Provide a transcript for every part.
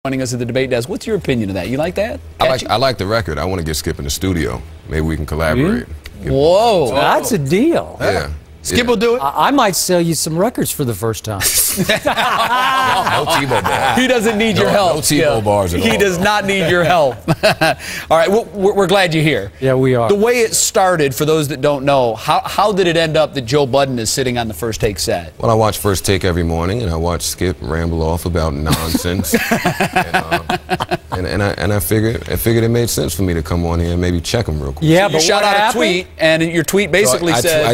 Joining us at the debate desk. What's your opinion of that? You like that? I like the record. I want to get Skip in the studio. Maybe we can collaborate. Whoa. That's a deal. Yeah. Skip will do it. I might sell you some records for the first time. No T-Bow bars. He doesn't need your help. No T-Bow bars at all. He does not need your help. All right, we're glad you're here. Yeah, we are. The way it started, for those that don't know, how did it end up that Joe Budden is sitting on the First Take set? Well, I watch First Take every morning, and I watch Skip ramble off about nonsense. and I figured it made sense for me to come on here and maybe check him real quick. Yeah, So but you shot what out happened? a tweet, and your tweet basically said...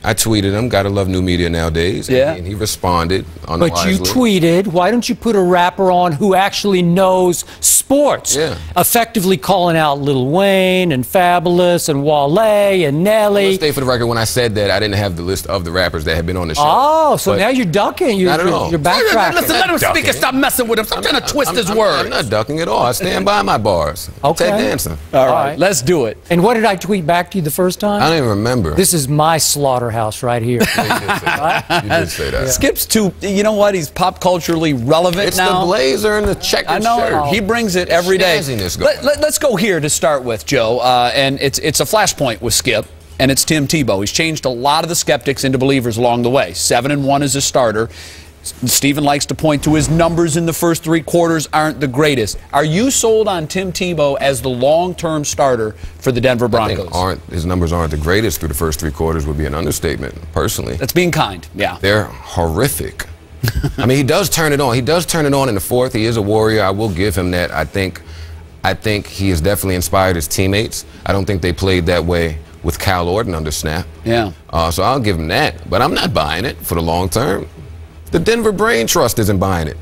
I tweeted him. Gotta love new media nowadays. Yeah. And he responded on But you tweeted, why don't you put a rapper on who actually knows sports? Yeah. Effectively calling out Lil Wayne and Fabulous and Wale and Nelly. Let's stay for the record, when I said that, I didn't have the list of the rappers that had been on the show. Oh, so But now you're ducking. not at all. You're backtracking. Listen, let him speak and stop messing with him. Stop trying to twist his words. I'm not ducking at all. I stand by my bars. Okay. Ted Danson. All right, let's do it. And what did I tweet back to you the first time? I don't even remember. This is my slaughterhouse right here. You did say that. Skip's too, you know what, he's pop culturally relevant It's now. the blazer and the checkered I know. shirt. He brings it every day. Snazziness going. Let's go here to start with, Joe. And it's a flashpoint with Skip, and it's Tim Tebow. He's changed a lot of the skeptics into believers along the way. 7-1 as a starter. Stephen likes to point to his numbers in the first 3 quarters aren't the greatest. Are you sold on Tim Tebow as the long-term starter for the Denver Broncos? I think his numbers aren't the greatest through the first 3 quarters would be an understatement, personally. That's being kind, yeah. They're horrific. I mean, he does turn it on. He does turn it on in the fourth. He is a warrior. I will give him that. I think he has definitely inspired his teammates. I don't think they played that way with Cal Orton under snap. Yeah. So I'll give him that. But I'm not buying it for the long term. The Denver Brain Trust isn't buying it.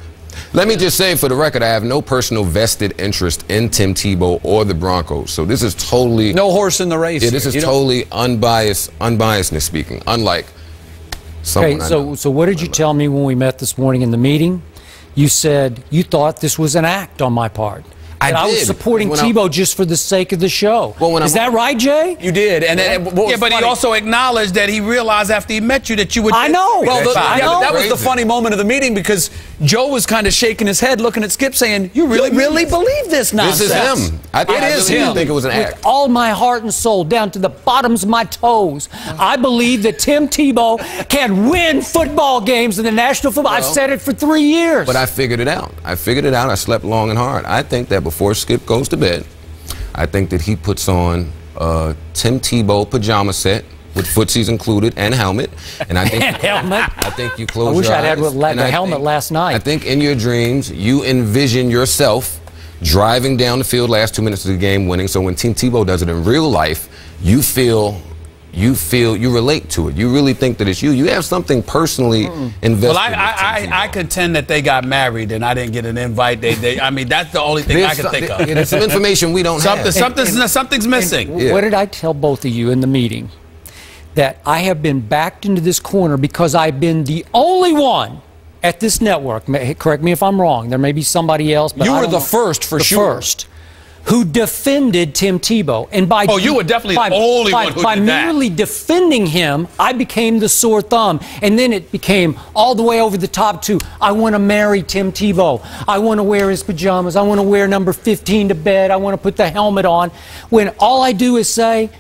Let me just say, for the record, I have no personal vested interest in Tim Tebow or the Broncos. So this is totally... No horse in the race. Yeah, this is totally unbiasedness speaking, unlike someone I know. So what did you tell me when we met this morning in the meeting? You said you thought this was an act on my part. I was supporting Tebow just for the sake of the show. Well, is that right, Jay? You did. And Yeah, but he also acknowledged that he realized after he met you that you would... I know. Well, I know. that was the funny moment of the meeting, because Joe was kind of shaking his head, looking at Skip, saying, "You really believe this nonsense?" This is him. I really think it was an act. With all my heart and soul, down to the bottoms of my toes, I believe that Tim Tebow can win football games in the National Football. I've said it for 3 years. But I figured it out. I slept long and hard. I think that before Skip goes to bed, I think that he puts on a Tim Tebow pajama set with footsies included and helmet. And I think I think you close your eyes. I wish I'd had the helmet last night. I think in your dreams you envision yourself driving down the field last 2 minutes of the game winning. So when Tim Tebow does it in real life, you relate to it. You really think that it's you. You have something personally invested. Well, I contend that they got married and I didn't get an invite. I mean, that's the only thing I can think of. There's some information we don't have. Something's missing. What did I tell both of you in the meeting? That I have been backed into this corner because I've been the only one at this network. Correct me if I'm wrong. There may be somebody else. But you were the first, for sure. The first who defended Tim Tebow. And by you were definitely the only one who did that. By merely defending him, I became the sore thumb. And then it became all the way over the top to, I want to marry Tim Tebow. I want to wear his pajamas. I want to wear number 15 to bed. I want to put the helmet on. When all I do is say,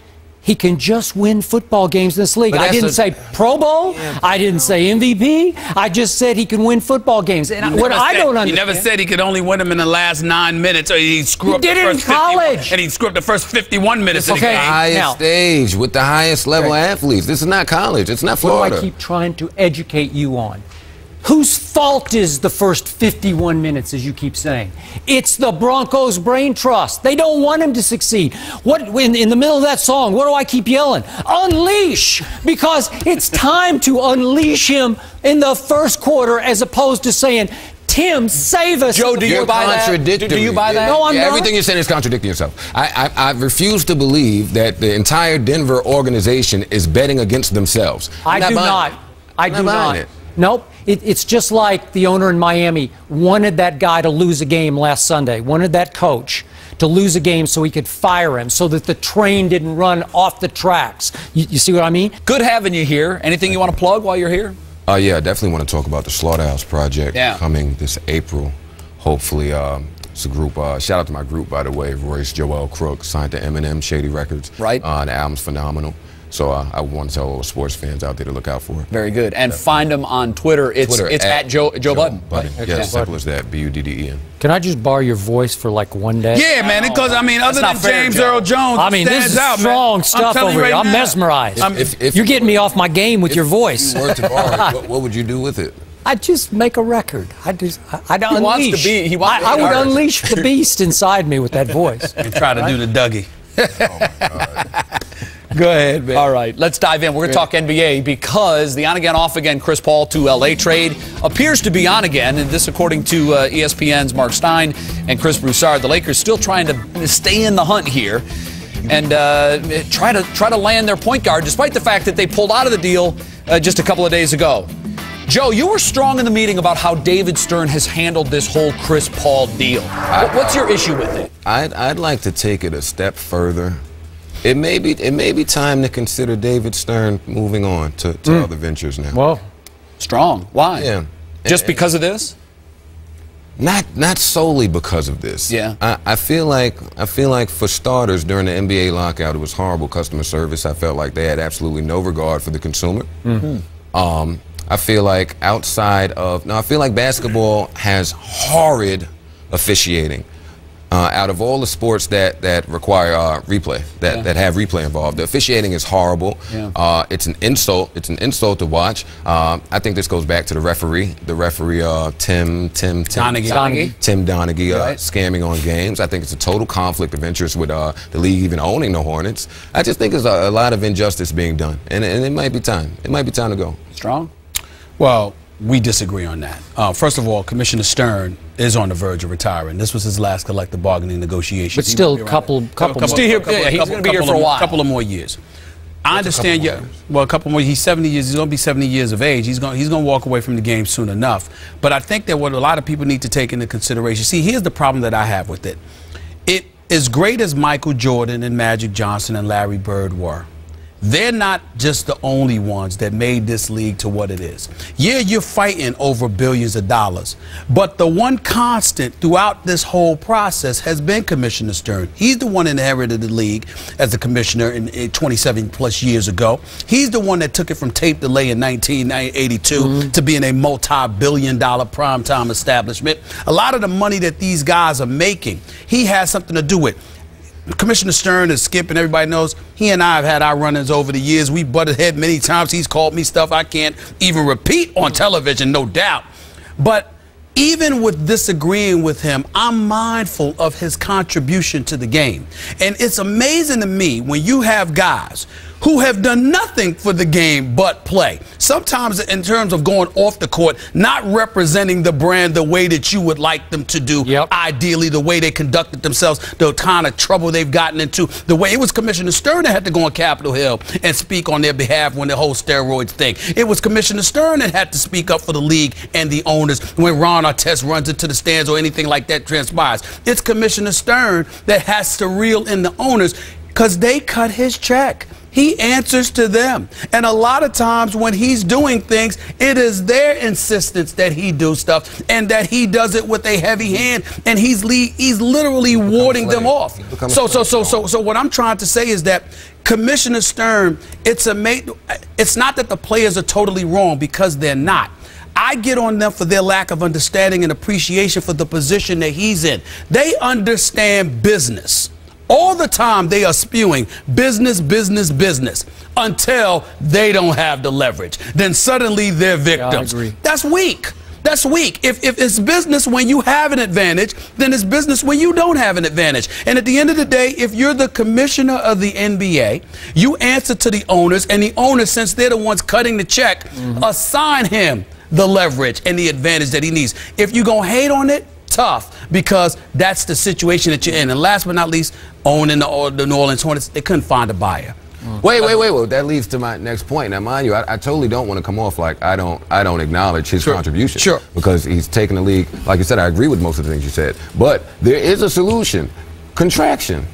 he can just win football games in this league. I didn't say Pro Bowl. I didn't say MVP. I just said he can win football games. And what I don't understand... He never said he could only win them in the last 9 minutes, or he screwed up the first 51, and he screwed up the first 51 minutes of the game. Highest stage with the highest level athletes. This is not college. It's not Florida. What do I keep trying to educate you on? Whose fault is the first 51 minutes, as you keep saying? It's the Broncos Brain Trust. They don't want him to succeed. In the middle of that song, what do I keep yelling? Unleash! Because it's time to unleash him in the first quarter, as opposed to saying, Tim, save us. Joe, do you buy that? Do you buy that? No, I'm not. Everything you're saying is contradicting yourself. I refuse to believe that the entire Denver organization is betting against themselves. I do not. I do not. Nope. It's just like the owner in Miami wanted that guy to lose a game last Sunday, wanted that coach to lose a game so he could fire him, so that the train didn't run off the tracks. You see what I mean? Good having you here. Anything you want to plug while you're here? Yeah, I definitely want to talk about the Slaughterhouse Project coming this April. hopefully, it's a group. Shout out to my group, by the way, Royce Joel Crook, signed to Eminem, Shady Records. Right. The album's phenomenal. So I want to tell all the sports fans out there to look out for it. Very good. And find him on Twitter. It's at Joe Budden. Budden. Right? Yeah, simple as that. Budden. Can I just borrow your voice for like one day? Yeah, man. Because I mean, other than James Earl Jones, I mean, this is out, strong man. stuff over here. I'm mesmerized. You're getting me off my game with your voice. If you were to borrow it, what would you do with it? I'd just make a record. I'd unleash. Wants to be. He wants I would unleash the beast inside me with that voice. And try to do the Dougie. Oh my God. Go ahead, man. All right, let's dive in. We're going to talk NBA because the on-again, off-again Chris Paul to L.A. trade appears to be on again, and this according to ESPN's Mark Stein and Chris Broussard. The Lakers still trying to stay in the hunt here and try to land their point guard, despite the fact that they pulled out of the deal just a couple of days ago. Joe, you were strong in the meeting about how David Stern has handled this whole Chris Paul deal. What's your issue with it? I'd like to take it a step further. It may be time to consider David Stern moving on to other ventures now. Well, strong. Why? Yeah. Just because of this? Not solely because of this. Yeah. I feel like for starters, during the NBA lockout, it was horrible customer service. I felt like they had absolutely no regard for the consumer. Mm-hmm. I feel like I feel like basketball has horrid officiating. Out of all the sports that require replay, that have replay involved, the officiating is horrible. Yeah. It's an insult. It's an insult to watch. I think this goes back to the referee, Tim Donaghy, right, scamming on games. I think it's a total conflict of interest with the league even owning the Hornets. I just think there's a lot of injustice being done, and it might be time. It might be time to go. Strong? Well, we disagree on that. First of all, Commissioner Stern is on the verge of retiring. This was his last collective bargaining negotiation. But still, a couple he's going to be here for a while. A couple of more years. I understand. Well, a couple more. He's 70 years. He's going to be 70 years of age. He's going to walk away from the game soon enough. But I think that what a lot of people need to take into consideration. See, here's the problem that I have with it. It as great as Michael Jordan and Magic Johnson and Larry Bird were, they're not just the only ones that made this league to what it is. Yeah, you're fighting over billions of dollars, but the one constant throughout this whole process has been Commissioner Stern. He's the one that inherited the league as a commissioner in 27 plus years ago. He's the one that took it from tape delay in 1982 to being a multi-billion-dollar primetime establishment. A lot of the money that these guys are making, he has something to do with. Commissioner Stern and Skip and everybody knows he and I have had our run-ins over the years. We butted head many times. He's called me stuff I can't even repeat on television, no doubt. But even with disagreeing with him, I'm mindful of his contribution to the game. And it's amazing to me when you have guys who have done nothing for the game but play. Sometimes in terms of going off the court, not representing the brand the way that you would like them to do, ideally the way they conducted themselves, the kind of trouble they've gotten into, the way it was Commissioner Stern that had to go on Capitol Hill and speak on their behalf when the whole steroids thing. It was Commissioner Stern that had to speak up for the league and the owners when Ron Artest runs into the stands or anything like that transpires. It's Commissioner Stern that has to reel in the owners because they cut his check. He answers to them. And a lot of times when he's doing things, it is their insistence that he do stuff and that he does it with a heavy hand, and he's literally warding them off. So what I'm trying to say is that Commissioner Stern, it's not that the players are totally wrong, because they're not. I get on them for their lack of understanding and appreciation for the position that he's in. They understand business. All the time they are spewing business, business, business until they don't have the leverage. Then suddenly they're victims. Yeah, I agree. That's weak. That's weak. If it's business when you have an advantage, then it's business when you don't have an advantage. And at the end of the day, if you're the commissioner of the NBA, you answer to the owners, and the owners, since they're the ones cutting the check, assign him the leverage and the advantage that he needs. If you're going to hate on it, tough, because that's the situation that you're in. And last but not least, owning the New Orleans Hornets, they couldn't find a buyer. Wait. That leads to my next point. Now, mind you, I totally don't want to come off like I don't acknowledge his contribution. Sure. Because he's taken the league. Like you said, I agree with most of the things you said. But there is a solution. Contraction.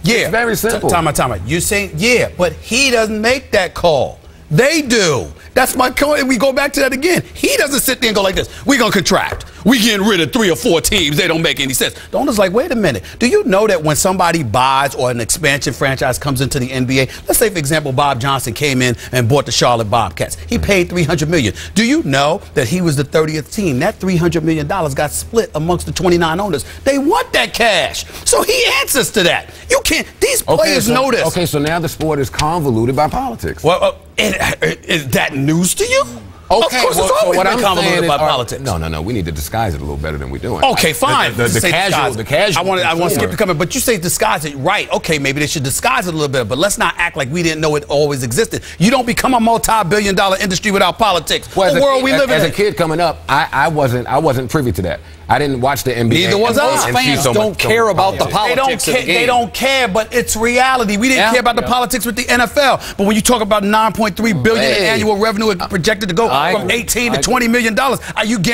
Yeah. It's very simple. Time out. You're saying, yeah, but he doesn't make that call. They do. That's my point. We go back to that again. He doesn't sit there and go like this. We're going to contract. We getting rid of 3 or 4 teams. They don't make any sense. The owner's like, wait a minute. Do you know that when somebody buys or an expansion franchise comes into the NBA, let's say, for example, Bob Johnson came in and bought the Charlotte Bobcats. He paid $300 million. Do you know that he was the 30th team? That $300 million got split amongst the 29 owners. They want that cash. So he answers to that. You can't. These players know this. Okay, so now the sport is convoluted by politics. Well, is that news to you? Okay, of course, it's always what been I'm convoluted saying by is, politics. No. We need to disguise it a little better than we're doing. Okay, fine. The casual. I want Skip to come in, but you say disguise it, right? Okay, maybe they should disguise it a little bit, but let's not act like we didn't know it always existed. You don't become a multi-billion-dollar industry without politics. Well, the world we live in. As a kid coming up, I wasn't privy to that. I didn't watch the NBA. Neither was I. Most fans don't care about the politics of the game. They don't care, but it's reality. We didn't care about the politics with the NFL. But when you talk about $9.3 billion in annual revenue projected to go from 18 to $20 million,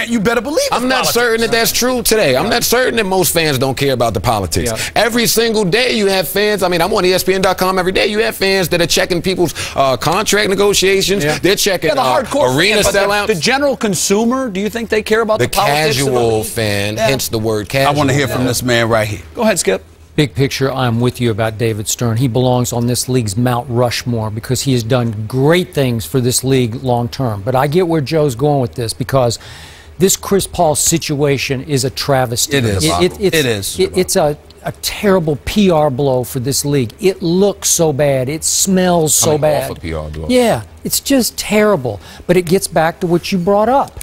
you better believe it's I'm not certain that that's true today. I'm not certain that most fans don't care about the politics. Yeah. Every single day you have fans. I mean, I'm on ESPN.com every day. You have fans that are checking people's contract negotiations. Yeah. They're checking the hardcore arena sellouts. The general consumer, do you think they care about the politics? The casual fan. Hence the word casual. I want to hear from this man right here. Go ahead, Skip. Big picture, I'm with you about David Stern. He belongs on this league's Mount Rushmore because he has done great things for this league long term. But I get where Joe's going with this because this Chris Paul situation is a travesty. It is. It's a terrible PR blow for this league. It looks so bad. It smells so bad. Awful PR blow. Yeah, it's just terrible. But it gets back to what you brought up.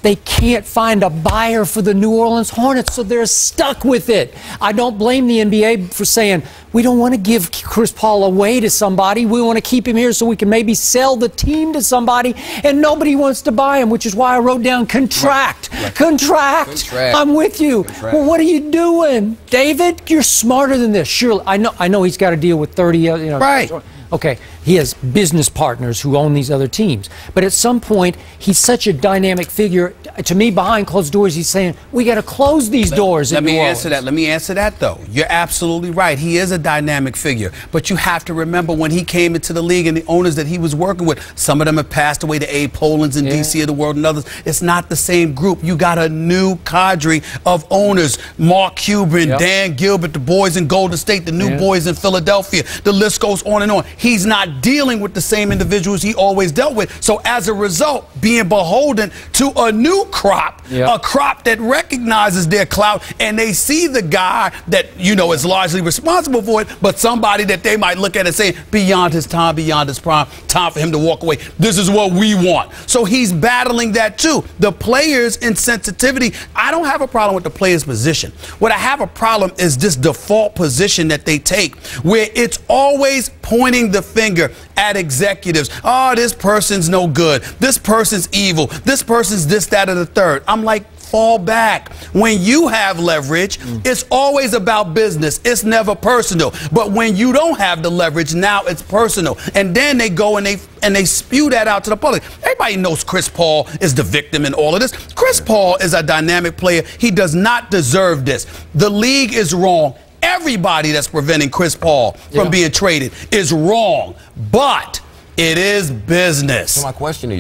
They can't find a buyer for the New Orleans Hornets, so they're stuck with it. I don't blame the NBA for saying, we don't want to give Chris Paul away to somebody. We want to keep him here so we can maybe sell the team to somebody, and nobody wants to buy him, which is why I wrote down contract. Right. Contract. I'm with you. Well, what are you doing? David, you're smarter than this. Surely. I know he's got to deal with 30, Right. Okay, he has business partners who own these other teams. But at some point, he's such a dynamic figure. To me, behind closed doors, he's saying, we got to close these doors. Let me answer that, though. You're absolutely right. He is a dynamic figure. But you have to remember when he came into the league and the owners that he was working with, some of them have passed away, the Abe Pollins in D.C. of the world and others. It's not the same group. You got a new cadre of owners. Mark Cuban, Dan Gilbert, the boys in Golden State, the new boys in Philadelphia. The list goes on and on. He's not dealing with the same individuals he always dealt with. So as a result, being beholden to a new crop, a crop that recognizes their clout, and they see the guy that, is largely responsible for it, but somebody that they might look at and say, beyond his time, beyond his prime, time for him to walk away. This is what we want. So he's battling that too. The players' insensitivity, I don't have a problem with the players' position. What I have a problem is this default position that they take, where it's always pointing the finger at executives. Oh, this person's no good. This person's evil. This person's this, that, or the third. I'm like, fall back. When you have leverage, it's always about business. It's never personal. But when you don't have the leverage, now it's personal. And then they go and they spew that out to the public. Everybody knows Chris Paul is the victim in all of this. Chris Paul is a dynamic player. He does not deserve this. The league is wrong. Everybody that's preventing Chris Paul from being traded is wrong, but it is business. So my question to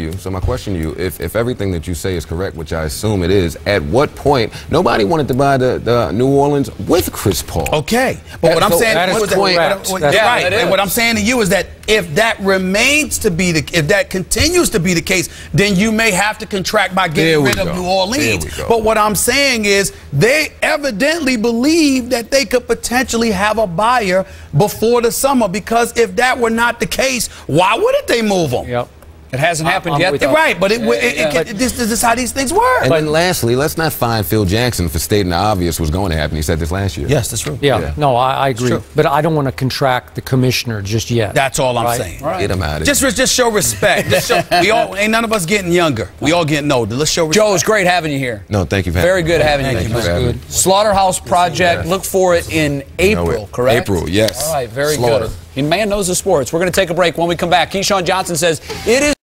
you, if everything that you say is correct, which I assume it is, at what point nobody wanted to buy the New Orleans with Chris Paul? Okay, but what I'm saying what I'm saying to you is that if that remains to be if that continues to be the case, then you may have to contract by getting rid of New Orleans. But what I'm saying is they evidently believe that they could potentially have a buyer before the summer, because if that were not the case, why wouldn't they move them? Yep. It hasn't happened yet, though. Right, but this is how these things work. And then lastly, let's not find Phil Jackson for stating the obvious was going to happen. He said this last year. Yes, that's true. No, I agree. But I don't want to contract the commissioner just yet. That's all I'm saying. Right. Get him out of here. Just show respect. Ain't none of us getting younger. We all getting older. Let's show respect. Joe, it's great having you here. No, thank you for having me. Very good having you. Thank you. Slaughterhouse Project, look for it in April, correct? April, yes. All right, very good. The man knows the sports. We're going to take a break. When we come back, Keyshawn Johnson says it is